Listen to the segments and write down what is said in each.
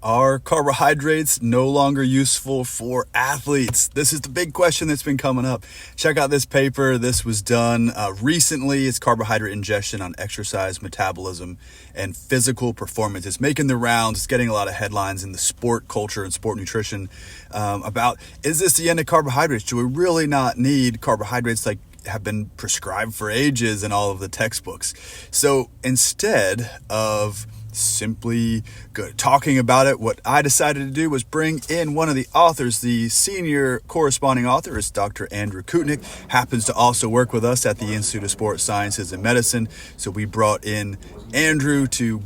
Are carbohydrates no longer useful for athletes? This is the big question that's been coming up. Check out this paper. This was done recently. It's carbohydrate ingestion on exercise, metabolism, and physical performance. It's making the rounds. It's getting a lot of headlines in the sport culture and sport nutrition about, is this the end of carbohydrates? Do we really not need carbohydrates like have been prescribed for ages in all of the textbooks? So instead of simply talking about it, what I decided to do was bring in one of the authors. The senior corresponding author is Dr. Andrew Kutnick, happens to also work with us at the Institute of Sports Sciences and Medicine. So we brought in Andrew to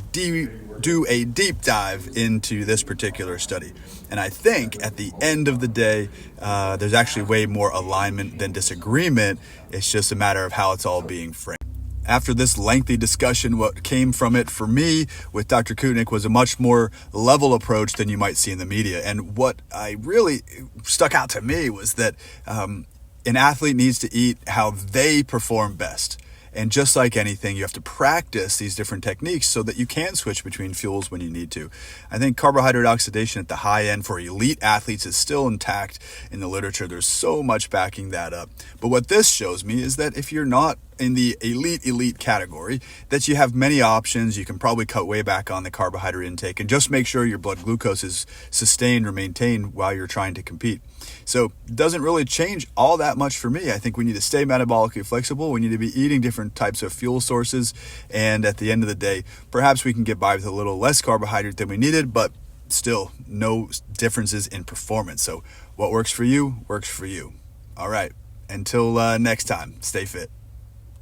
do a deep dive into this particular study. And I think at the end of the day, there's actually way more alignment than disagreement. It's just a matter of how it's all being framed. After this lengthy discussion, what came from it for me with Dr. Kutnick was a much more level approach than you might see in the media. And what I really stuck out to me was that an athlete needs to eat how they perform best. And just like anything, you have to practice these different techniques so that you can switch between fuels when you need to. I think carbohydrate oxidation at the high end for elite athletes is still intact in the literature. There's so much backing that up. But what this shows me is that if you're not in the elite category, that you have many options. You can probably cut way back on the carbohydrate intake and just make sure your blood glucose is sustained or maintained while you're trying to compete. So it doesn't really change all that much for me. I think we need to stay metabolically flexible. We need to be eating different types of fuel sources. And at the end of the day, perhaps we can get by with a little less carbohydrate than we needed, but still no differences in performance. So what works for you, works for you. All right. Until next time, stay fit.